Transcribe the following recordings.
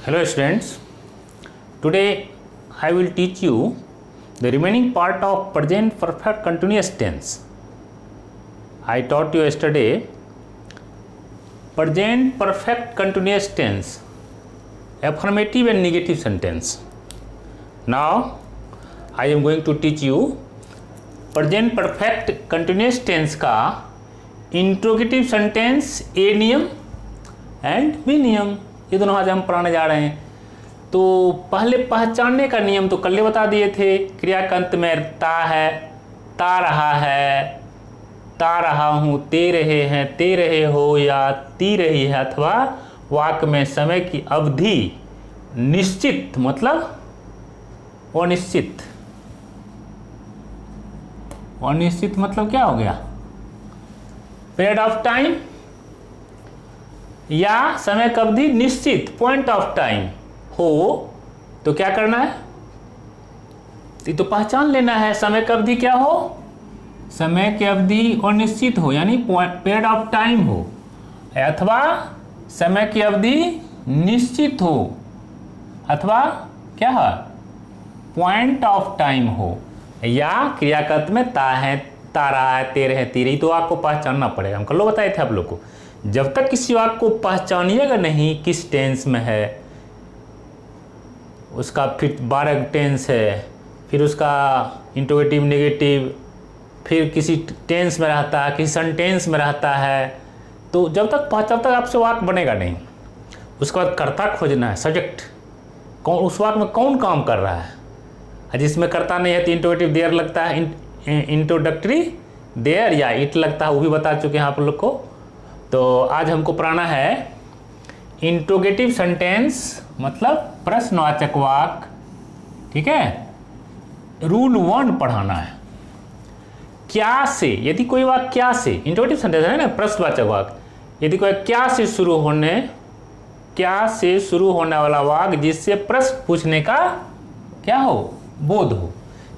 Hello students, today I will teach you the remaining part of present perfect continuous tense. I taught you yesterday present perfect continuous tense, affirmative and negative sentence. Now I am going to teach you present perfect continuous tense का interrogative sentence ए नियम and B नियम, ये दोनों आज हम पढ़ाने जा रहे हैं। तो पहले पहचानने का नियम तो कल बता दिए थे। क्रिया के अंत में ता है, ता रहा है, ता रहा हूँ, ते रहे हैं, ते रहे हो या ती रही है, अथवा वाक्य में समय की अवधि निश्चित मतलब अनिश्चित। अनिश्चित मतलब क्या हो गया? पीरियड ऑफ टाइम या समय की अवधि निश्चित पॉइंट ऑफ टाइम हो तो क्या करना है? ये तो पहचान लेना है। समय की अवधि क्या हो? समय की अवधि अनिश्चित हो यानी पीरियड ऑफ टाइम हो, अथवा समय की अवधि निश्चित हो, अथवा क्या है पॉइंट ऑफ टाइम हो, या क्रियाकर्त में ता है, ता रहा है, ते रहे, ती रही। तो आपको पहचानना पड़ेगा। हम कल बताए थे आप लोग को, जब तक किसी वाक्य को पहचानिएगा नहीं किस टेंस में है, उसका फिर 12 टेंस है, फिर उसका इंट्रोगेटिव नेगेटिव, फिर किसी टेंस में रहता है, किसी सेंटेंस में रहता है, तो जब तक आपसे वाक्य बनेगा नहीं। उसके बाद कर्ता खोजना है, सब्जेक्ट कौन, उस वाक्य में कौन काम कर रहा है। जिसमें कर्ता नहीं है तो इंट्रोगेटिव देयर लगता है, इंट्रोडक्टरी देयर या इट लगता है, वो भी बता चुके हैं आप लोग को। तो आज हमको पढ़ाना है इंट्रोगेटिव सेंटेंस मतलब प्रश्नवाचक वाक्य, ठीक है। रूल 1 पढ़ाना है। क्या से, यदि कोई वाक्य क्या से, इंट्रोगेटिव सेंटेंस है ना, प्रश्नवाचक वाक्य, यदि कोई क्या से शुरू होने वाला वाक्य जिससे प्रश्न पूछने का क्या हो, बोध हो,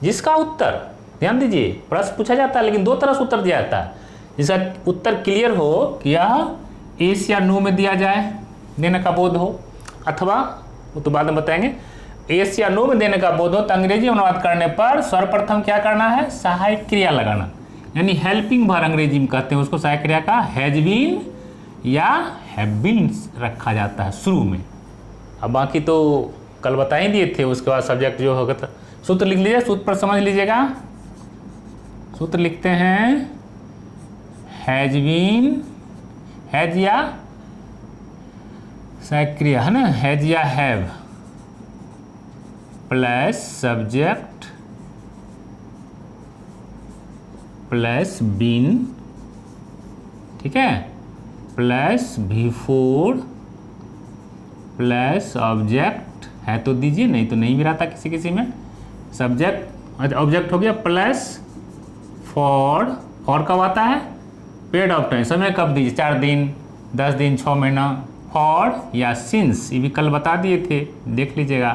जिसका उत्तर, ध्यान दीजिए, प्रश्न पूछा जाता है लेकिन 2 तरह से उत्तर दिया जाता है। जिसका उत्तर क्लियर हो कि यह यस या नो में दिया जाए, देने का बोध हो, अथवा वो तो बाद में बताएंगे, यस या नो में देने का बोध हो, तो अंग्रेजी अनुवाद करने पर सर्वप्रथम क्या करना है, सहायक क्रिया लगाना, यानी हेल्पिंग वर्ब अंग्रेजी में कहते हैं उसको। सहायक क्रिया का हैज बीन या हैव बीन रखा जाता है शुरू में। अब बाकी तो कल बता ही दिए थे। उसके बाद सब्जेक्ट जो होगा, सूत्र लिख लीजिए, सूत्र पर समझ लीजिएगा। सूत्र लिखते हैं, हैज बीन, हैज या सहायक क्रिया है ना, हैज या have plus subject plus been, ठीक है, प्लस बिफोर प्लस ऑब्जेक्ट है तो दीजिए, नहीं तो नहीं भी रहता किसी किसी में। सब्जेक्ट ऑब्जेक्ट हो गया, प्लस फॉर कब आता है, पीरियड ऑफ टाइम, समय कब दीजिए, 4 दिन, 10 दिन, 6 महीना। फॉर या सिंस, ये भी कल बता दिए थे, देख लीजिएगा।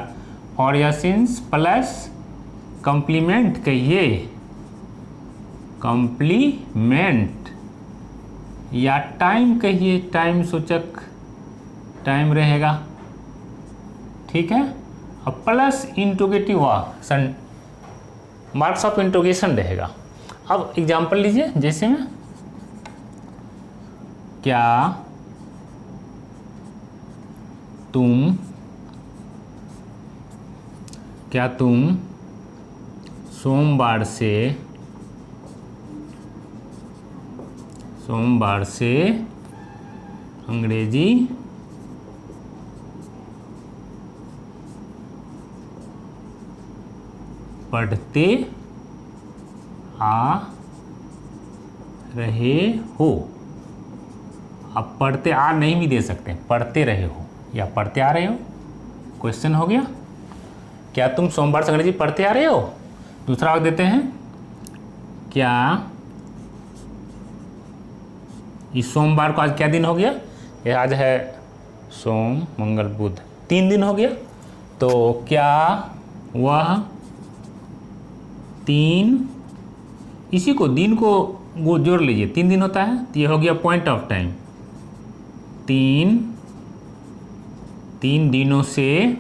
फॉर या सिंस प्लस कॉम्प्लीमेंट, कहिए कॉम्प्लीमेंट, या टाइम कहिए, टाइम सूचक टाइम रहेगा, ठीक है। अब plus interrogative marks of interrogation रहेगा। अब एग्जाम्पल लीजिए, जैसे में क्या तुम सोमवार से अंग्रेजी पढ़ते आ रहे हो। अब पढ़ते आ नहीं भी दे सकते, पढ़ते रहे हो या पढ़ते आ रहे हो, क्वेश्चन हो गया। क्या तुम सोमवार से अंग्रेजी पढ़ते आ रहे हो। दूसरा वाक्य देते हैं, क्या इस सोमवार को, आज क्या दिन हो गया, ये आज है सोम मंगल बुध, 3 दिन हो गया, तो क्या वह 3, इसी को दिन को वो जोड़ लीजिए, 3 दिन होता है, तो ये हो गया पॉइंट ऑफ टाइम, 3 3 दिनों से,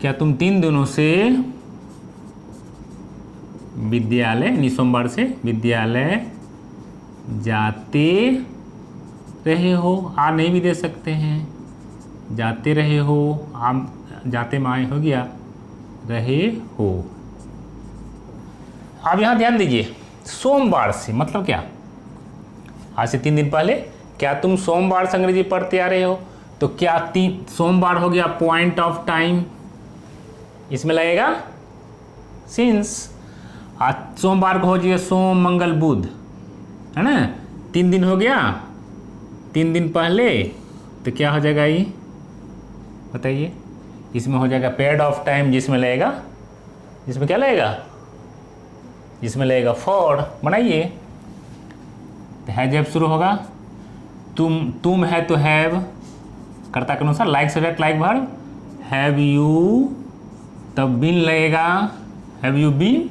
क्या तुम 3 दिनों से विद्यालय, यानी सोमवार से विद्यालय जाते रहे हो। आ नहीं भी दे सकते हैं, जाते रहे हो, आम जाते में आए हो गया, रहे हो। अब यहाँ ध्यान दीजिए, सोमवार से मतलब क्या, आज से 3 दिन पहले। क्या तुम सोमवार से अंग्रेजी पढ़ते आ रहे हो, तो क्या सोमवार हो गया पॉइंट ऑफ टाइम, इसमें लगेगा सिंस। आज सोमवार को हो जाएगा सोम मंगल बुध, है ना, 3 दिन हो गया, 3 दिन पहले, तो क्या हो जाएगा ये बताइए, इसमें हो जाएगा पीरियड ऑफ टाइम, जिसमें लगेगा, जिसमें क्या लगेगा, जिसमें लगेगा फॉर। बनाइए, तो हैज हैव शुरू होगा, तुम है तो हैव, कर्ता के अनुसार like subject like verb, have you, तब बीन लगेगा, हैव यू बीन,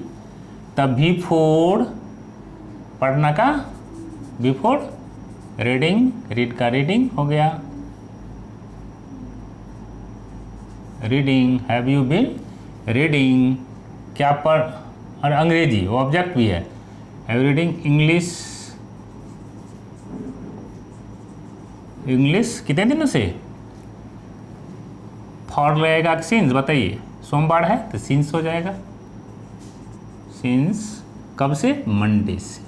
तब बिफोर, पढ़ना का बिफोर, रीडिंग, रीड का रीडिंग हो गया, reading, have you been reading, क्या पढ़, और अंग्रेजी वो ऑब्जेक्ट भी है, हैव रीडिंग इंग्लिश, इंग्लिश कितने दिनों से, फॉर लगेगा सिंस, बताइए सोमवार है तो सिंस हो जाएगा, सिंस कब से, मंडे से,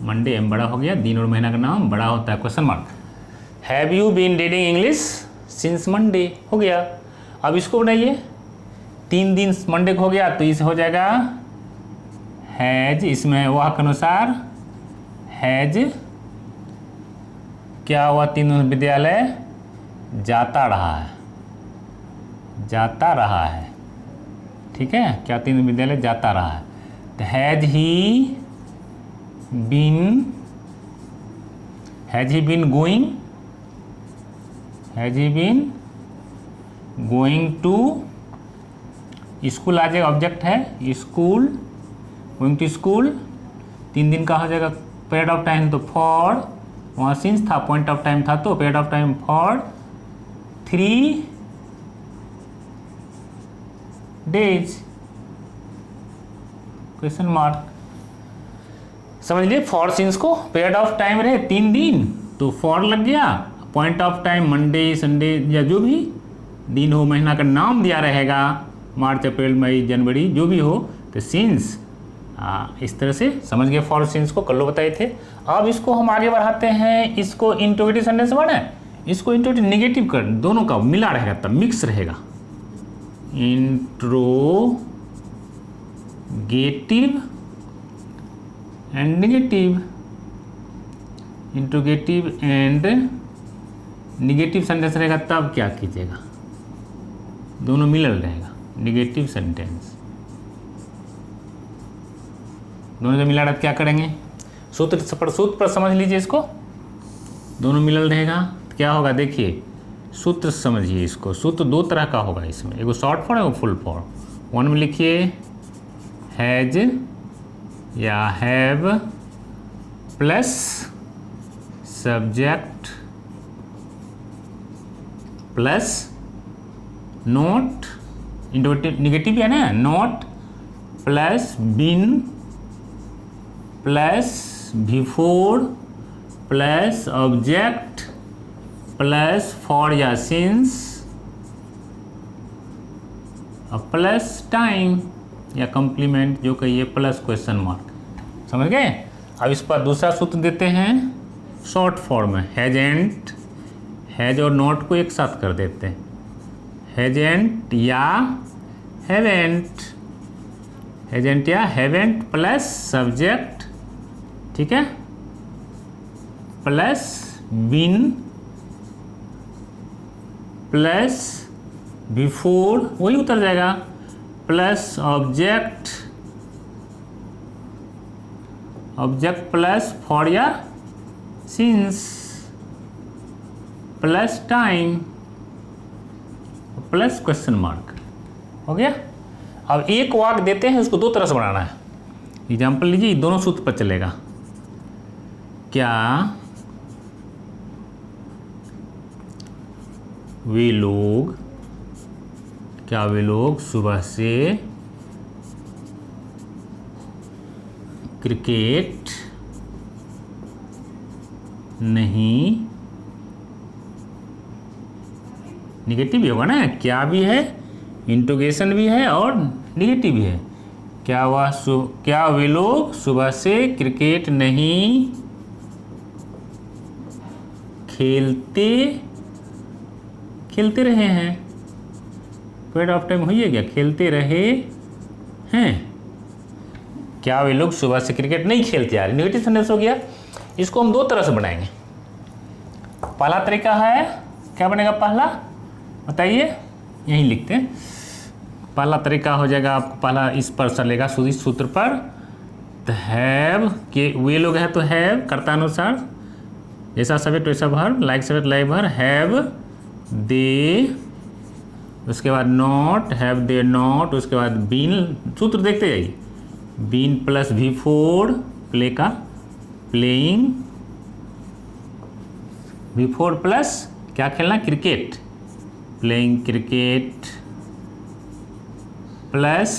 मंडे एम बड़ा हो गया, दिन और महीना का नाम बड़ा होता है, question mark. Have you been reading English since Monday हो गया। अब इसको बनाइए, 3 दिन मंडे को हो गया, तो इसे हो जाएगा हैज, इसमें वह के अनुसार हैज, क्या हुआ, 3 दिन विद्यालय जाता रहा है, जाता रहा है, ठीक है, क्या 3 दिन विद्यालय जाता रहा है, तो has he been going, has he been going to school, आ जाएगा ऑब्जेक्ट है स्कूल, गोइंग टू स्कूल, 3 दिन का हो जाएगा पीरियड ऑफ टाइम, तो फॉर, वहाँ सिंस था, पॉइंट ऑफ टाइम था, तो period of time for 3 days, question mark. समझ लिए, फॉर सिंस को पीरियड ऑफ टाइम रहे 3 दिन तो फॉर लग गया, point of time Monday Sunday या जो भी दिन हो, महीना का नाम दिया रहेगा, मार्च अप्रैल मई जनवरी जो भी हो, तो सिंस, इस तरह से समझ गए फॉर सिंस को, कल बताए थे। अब इसको हम आगे बढ़ाते हैं, इसको इंट्रोगेटिव सेंटेंस बना है, इसको इंट्रोगेटिव निगेटिव कर, दोनों का मिला रहेगा, तब मिक्स रहेगा, interrogative and negative, interrogative and negative sentence रहेगा, तब क्या कीजिएगा, दोनों मिलल रहेगा, निगेटिव सेंटेंस, दोनों जब मिला रहा क्या करेंगे, सूत्र पर समझ लीजिए इसको, दोनों मिलल रहेगा, तो क्या होगा देखिए, सूत्र समझिए इसको, सूत्र 2 तरह का होगा इसमें, एगो शॉर्ट फॉर्म एगो फुल फॉर्म। 1 में लिखिए हैज या have plus subject plus not, negative है ना, not plus been plus before plus object plus for या सिंस प्लस टाइम या कॉम्प्लीमेंट जो कहिए प्लस क्वेश्चन मार्क। समझ गए। अब इस पर दूसरा सूत्र देते हैं शॉर्ट फॉर्म में, हैजेंट, हैज और नॉट को एक साथ कर देते हैं, हैजेंट या हैवेंट, हैजेंट या हैवेंट प्लस सब्जेक्ट, ठीक है, प्लस बीन प्लस बिफोर, वही उतर जाएगा, plus object, object plus for या since plus time plus question mark. हो गया। अब एक वाक्य देते हैं, उसको 2 तरह से बनाना है। एग्जाम्पल लीजिए, दोनों सूत्र पर चलेगा। क्या वे लोग, क्या वे लोग सुबह से क्रिकेट नहीं, निगेटिव भी होगा ना, क्या भी है, इंटरोगेशन भी है और निगेटिव भी है। क्या वे लोग सुबह से क्रिकेट नहीं खेलते रहे हैं। पीरियड ऑफ टाइम हुई है क्या, खेलते रहे हैं। क्या वे लोग सुबह से क्रिकेट नहीं खेलते आ रहे, नेगेटिव सेंटेंस हो गया। इसको हम दो तरह से बनाएंगे। पहला तरीका है, क्या बनेगा पहला, बताइए, यहीं लिखते हैं। पहला तरीका हो जाएगा आपको, पहला इस पर चलेगा, इस सूत्र पर। तो हैव के वे लोग है तो हैव कर्ता अनुसार, जैसा सब्जेक्ट वैसा verb, like subject like verb, have they, उसके बाद नॉट, हैव दे नॉट, उसके बाद बीन, सूत्र देखते जाइए, बीन प्लस V4 प्ले का, प्लेइंग, V4 प्लस क्या खेलना, क्रिकेट, प्लेइंग क्रिकेट, प्लस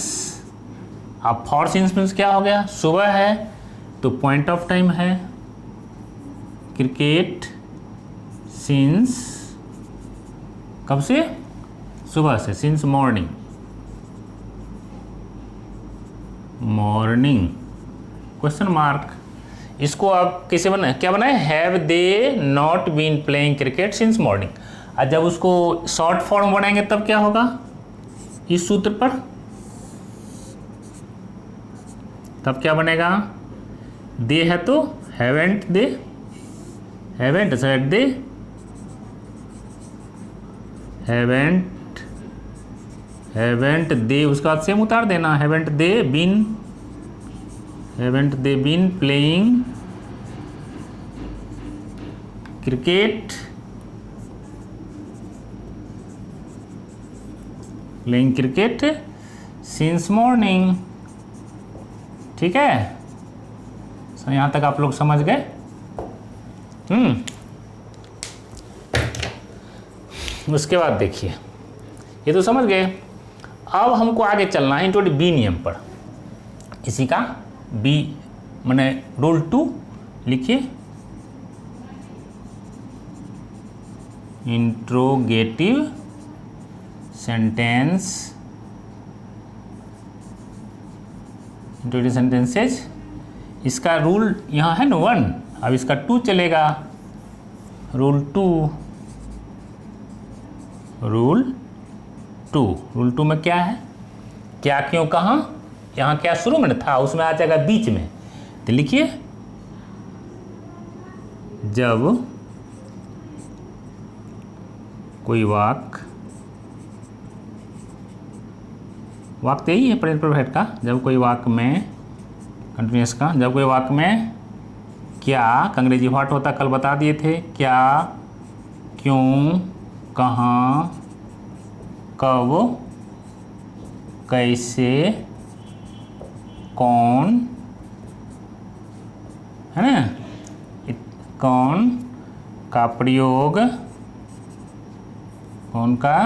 अब फॉर सिंस मीन्स क्या हो गया, सुबह है तो पॉइंट ऑफ टाइम है, क्रिकेट सिंस, कब से, सुबह से, सिंस मॉर्निंग, क्वेश्चन मार्क। इसको आप कैसे बनाए, क्या बनाए, have they not been playing cricket since morning. और जब उसको शॉर्ट फॉर्म बनाएंगे तब क्या होगा, इस सूत्र पर, तब क्या बनेगा, दे है तो haven't they, haven't said they, haven't they, उसके बाद सेम उतार देना, haven't they been playing cricket, since morning. ठीक है, सो यहाँ तक आप लोग समझ गए। उसके बाद देखिए, ये तो समझ गए। अब हमको आगे चलना है इंट्रोडक्ट बी नियम पर। इसी का बी माने रूल 2 लिखिए, इंट्रोगेटिव सेंटेंसेज। इसका रूल यहाँ है ना 1, अब इसका 2 चलेगा, रूल 2 में क्या है, क्या क्यों कहाँ, यहाँ क्या शुरू में था उसमें आ जाएगा बीच में। तो लिखिए, जब कोई वाक्य तो यही है प्रेजेंट परफेक्ट का, जब कोई वाक्य में, कंटिन्यूअस का, जब कोई वाक्य में क्या, अंग्रेजी व्हाट होता कल बता दिए थे, क्या, क्यों, कहाँ, कब, कैसे, कौन, है ना, कौन का प्रयोग, कौन का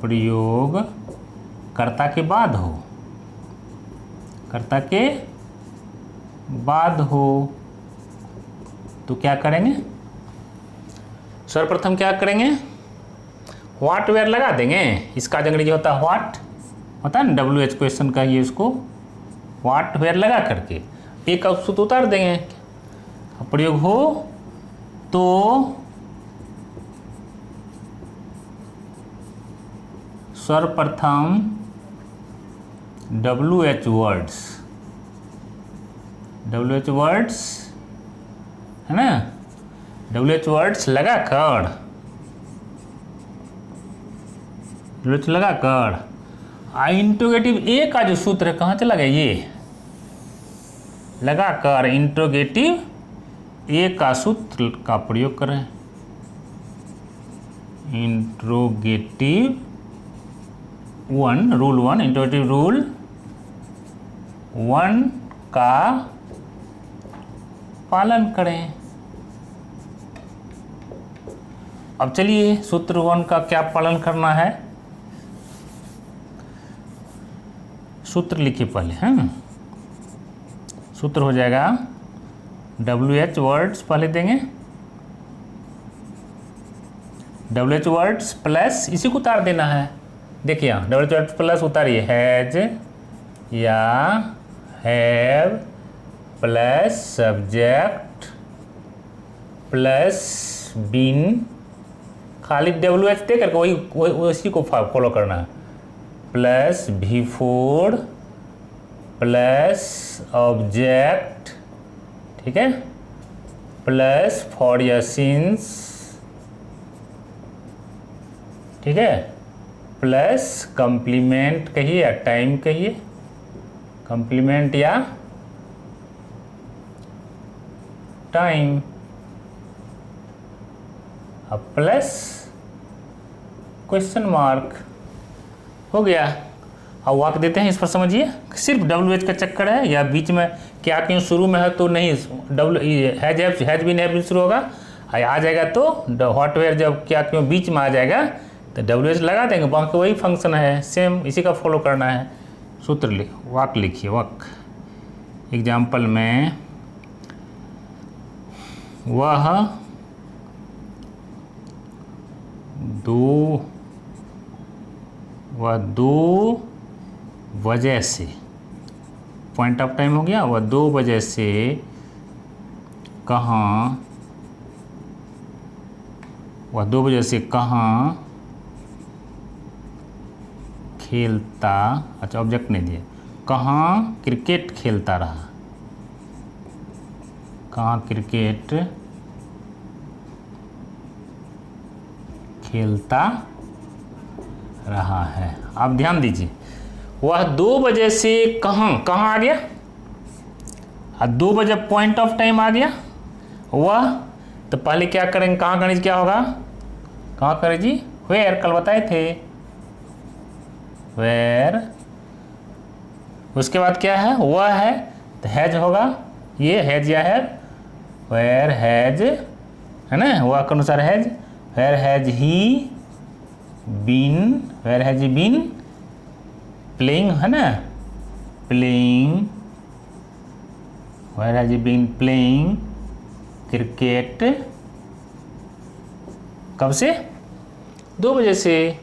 प्रयोग कर्ता के बाद हो, कर्ता के बाद हो, तो क्या करेंगे, सर्वप्रथम क्या करेंगे, व्हाट वेयर लगा देंगे। इसका अंग्रेजी होता है व्हाट, होता है ना WH क्वेश्चन का, ये इसको व्हाट वेयर लगा करके एक सूत्र उतार देंगे, प्रयोग हो तो सर्वप्रथम WH वर्ड्स है ना, WH वर्ड्स लगाकर इंट्रोगेटिव ए का जो सूत्र है कहाँ चला गया, ये लगाकर इंट्रोगेटिव ए का सूत्र का प्रयोग करें, इंट्रोगेटिव 1 रूल 1, इंट्रोगेटिव रूल 1 का पालन करें। अब चलिए सूत्र 1 का क्या पालन करना है, सूत्र लिखिए पहले। हैं सूत्र हो जाएगा WH वर्ड्स पहले देंगे, WH वर्ड्स प्लस इसी को उतार देना है। देखिए यहाँ WH वर्ड्स प्लस उतारिए, हैज या have plus subject plus been, खाली WH दे करके वही उसी को फॉलो करना है, प्लस बिफोर प्लस ऑब्जेक्ट, ठीक है, प्लस फॉर या सिंस, ठीक है, प्लस कम्प्लीमेंट कहिए या टाइम कहिए, कम्प्लीमेंट या टाइम, अब प्लस क्वेश्चन मार्क, हो गया। अब वाक देते हैं, इस पर समझिए, सिर्फ WH का चक्कर है, या बीच में क्या क्यों शुरू में है तो नहीं, हैज बीन शुरू होगा, आ जाएगा तो व्हाट वेयर, जब क्या क्यों बीच में आ जाएगा तो WH लगा देंगे, बाकी वही फंक्शन है, सेम इसी का फॉलो करना है। सूत्र वाक लिखिए, वाक एग्जाम्पल में वह दो वजह से, पॉइंट ऑफ टाइम हो गया, वह 2 वजह से कहाँ, वह 2 वजह से कहाँ खेलता, अच्छा ऑब्जेक्ट नहीं दिया, कहाँ क्रिकेट खेलता रहा, कहाँ क्रिकेट खेलता रहा है। आप ध्यान दीजिए, वह 2 वजह से कहाँ आ गया, 2 बजे पॉइंट ऑफ टाइम आ गया, वह तो पहले क्या करेंगे, कहाँ करेंगे, क्या होगा, कहाँ करें जी, वेयर, कल बताए थे, वेयर, उसके बाद क्या है, वह है तो हैज होगा, ये हैज या है, वेयर हैज, है ना, वह के अनुसार has, where has he been, where has he been playing, है ना, playing, where has he been playing cricket, कब से, 2 बजे से,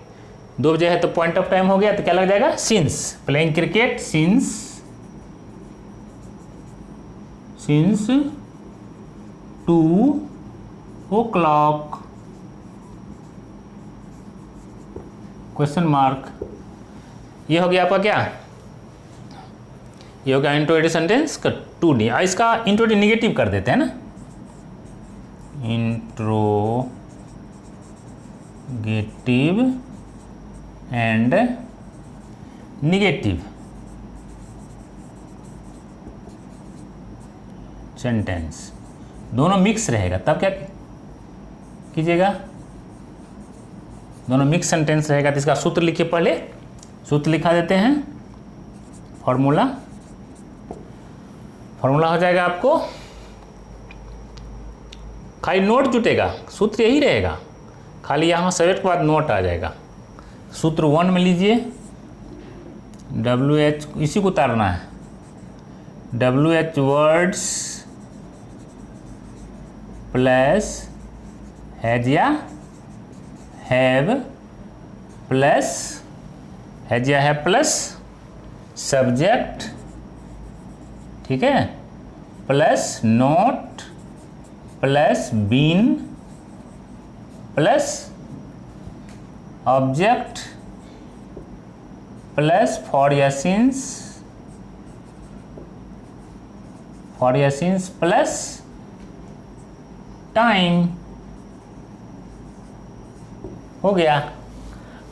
2 बजे है तो पॉइंट ऑफ टाइम हो गया, तो क्या लग जाएगा, since, playing cricket since 2 o'clock, question mark. ये हो गया आपका क्या, ये हो गया इंट्रोगेटिव सेंटेंस का 2D। इसका इंट्रोगेटिव निगेटिव कर देते हैं ना, इंट्रोगेटिव एंड निगेटिव सेंटेंस दोनों मिक्स रहेगा, तब क्या कीजिएगा, दोनों मिक्स सेंटेंस रहेगा। तो इसका सूत्र लिखिए, पहले सूत्र लिखा देते हैं, फॉर्मूला हो जाएगा आपको, खाली नोट जुटेगा, सूत्र यही रहेगा, खाली यहाँ सब्जेक्ट के बाद नोट आ जाएगा। सूत्र 1 में लीजिए, WH इसी को उतारना है, WH वर्ड्स प्लस हैज या हैव प्लस हैज या हैव प्लस सब्जेक्ट, ठीक है, plus not plus been plus object plus for या सिंस प्लस टाइम, हो गया।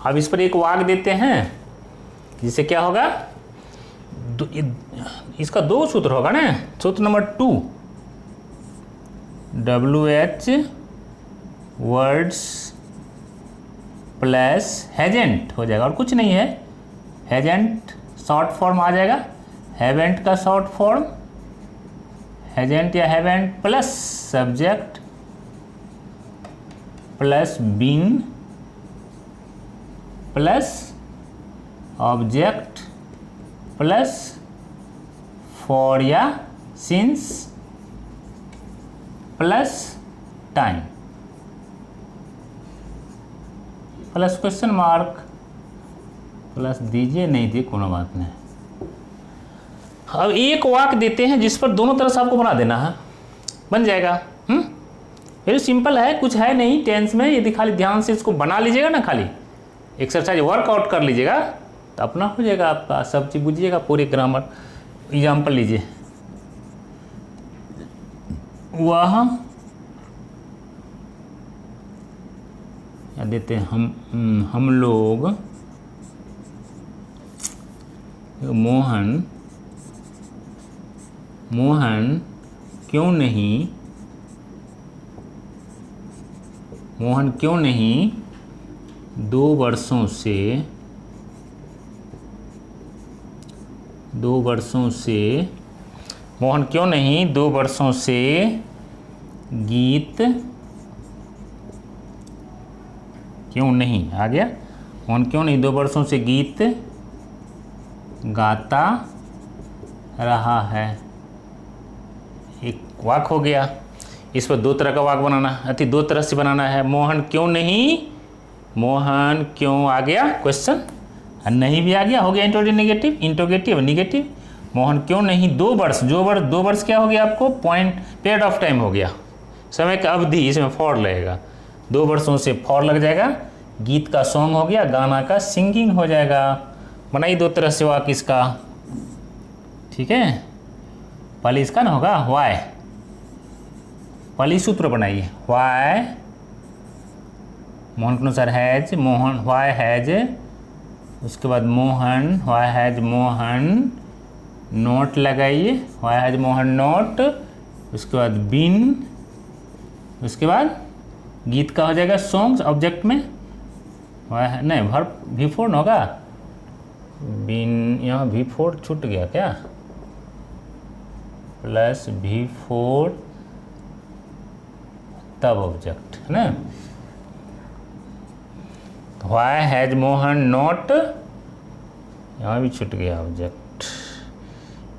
अब इस पर एक वाक देते हैं, जिससे क्या होगा, इसका 2 सूत्र होगा ना, सूत्र नंबर 2, WH वर्ड्स प्लस हैजेंट हो जाएगा, और कुछ नहीं है, हैजेंट शॉर्ट फॉर्म आ जाएगा, हैवेंट का शॉर्ट फॉर्म, हैजेंट या haven't plus subject plus been plus object plus for या since plus time plus question mark plus दीजिए नहीं दिए कोनो बात नहीं। अब एक वाक्य देते हैं जिस पर दोनों तरह से आपको बना देना है, बन जाएगा। वेरी सिंपल है, कुछ है नहीं टेंस में। यदि खाली ध्यान से इसको बना लीजिएगा ना, खाली एक्सरसाइज वर्कआउट कर लीजिएगा तो अपना हो जाएगा आपका। सब चीज़ बुझिएगा, पूरे ग्रामर। एग्जाम्पल लीजिए, वह या देते हैं हम लोग मोहन क्यों नहीं 2 वर्षों से गीत क्यों नहीं, आ गया। मोहन क्यों नहीं 2 वर्षों से गीत गाता रहा है। एक वाक्य हो गया। इस पर 2 तरह का वाक्य बनाना, 2 तरह से बनाना है। मोहन क्यों आ गया क्वेश्चन, नहीं भी आ गया, हो गया इंट्रोगेटिव निगेटिव। मोहन क्यों नहीं 2 वर्ष, 2 वर्ष क्या हो गया आपको, पीरियड ऑफ टाइम हो गया, समय का अवधि, इसमें फॉर लगेगा। 2 वर्षों से फॉर लग जाएगा। गीत का सॉन्ग हो गया, गाना का सिंगिंग हो जाएगा। बनाइए 2 तरह से वाक्य इसका, ठीक है। पहले इसका ना होगा वाई, पहले सूत्र बनाइए। वाई मोहन के अनुसार हैज, मोहन वाई हैज, उसके बाद Mohan why has Mohan not लगाइए, वाई हैज मोहन नोट, उसके बाद बीन, उसके बाद गीत का हो जाएगा सॉन्ग्स ऑब्जेक्ट में, नहीं वर्ब V4 न होगा, बीन यहाँ V4 छूट गया क्या, प्लस V4 तब ऑब्जेक्ट है ना। वाई हैज मोहन नॉट, यहाँ भी छूट गया ऑब्जेक्ट,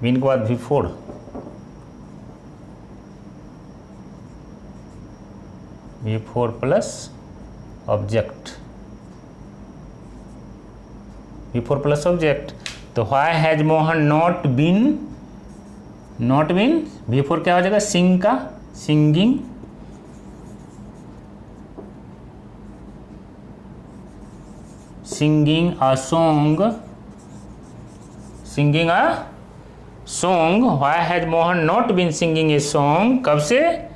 बीन के बाद V4, V4 plus object, V4 plus object. तो why has Mohan not been V4 क्या हो जाएगा, सिंग का singing, singing a song, why has Mohan not been singing a song, कब से,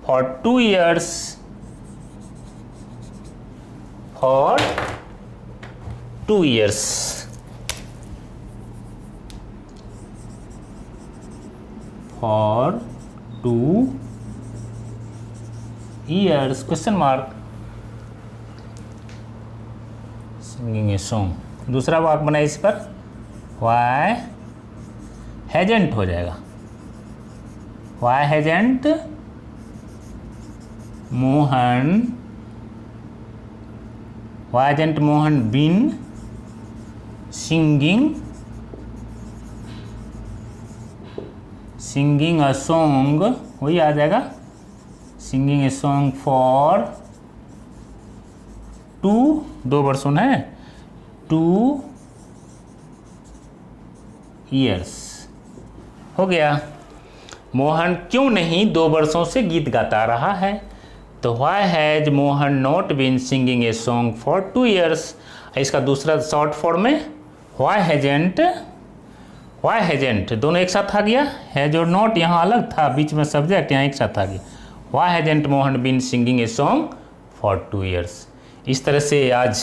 for 2 years, for 2 years। For 2 years question mark, singing a song. दूसरा वाक्य बनाए इस पर, वाई हैजेंट हो जाएगा, why hasn't Mohan been singing a song, वही आ जाएगा, सिंगिंग ए सॉन्ग फॉर 2 वर्षों है 2 years हो गया। मोहन क्यों नहीं 2 वर्षों से गीत गाता रहा है, तो why has Mohan not been singing a song for 2 years। इसका दूसरा शॉर्ट फॉर्म में वाई हैजेंट दोनों एक साथ आ गया, हैज और नॉट यहाँ अलग था, बीच में सब्जेक्ट यहाँ एक साथ आ गया। Why hasn't Mohan been singing a song for 2 years। इस तरह से आज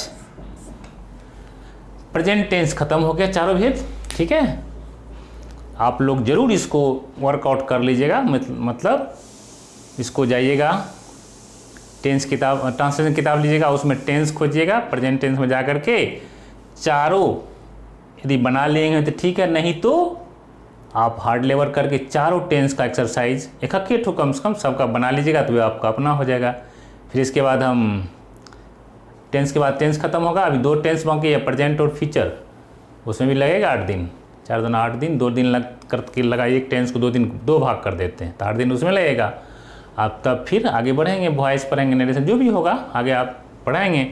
प्रेजेंट टेंस खत्म हो गया, चारों भेद, ठीक है। आप लोग जरूर इसको वर्कआउट कर लीजिएगा, मतलब इसको जाइएगा टेंस किताब, ट्रांसलेशन किताब लीजिएगा, उसमें टेंस खोजिएगा, प्रेजेंट टेंस में जा कर के चारों यदि बना लेंगे तो ठीक है, नहीं तो आप हार्ड लेबर करके चारों टेंस का एक्सरसाइज एक ठो कम से कम सबका बना लीजिएगा, तो वो आपका अपना हो जाएगा। फिर इसके बाद हम टेंस के बाद टेंस खत्म होगा, अभी 2 टेंस बाकी है, प्रेजेंट और फ्यूचर, उसमें भी लगेगा 8 दिन, 4 दिन 8 दिन, 2 दिन लग करके लगा, एक टेंस को 2 दिन 2 भाग कर देते हैं तो 8 दिन उसमें लगेगा। आप तब फिर आगे बढ़ेंगे, वॉइस पढ़ेंगे, नरेशन जो भी होगा आगे आप पढ़ाएंगे।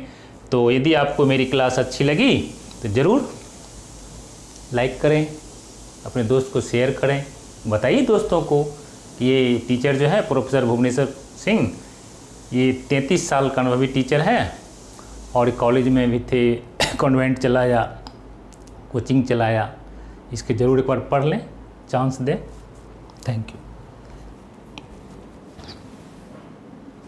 तो यदि आपको मेरी क्लास अच्छी लगी तो ज़रूर लाइक करें, अपने दोस्त को शेयर करें, बताइए दोस्तों को कि ये टीचर जो है प्रोफेसर भुवनेश्वर सिंह, ये 33 साल का अनुभवी टीचर है और कॉलेज में भी थे, कॉन्वेंट चलाया, कोचिंग चलाया। इसके ज़रूर एक बार पढ़ लें, चांस दें। Thank you.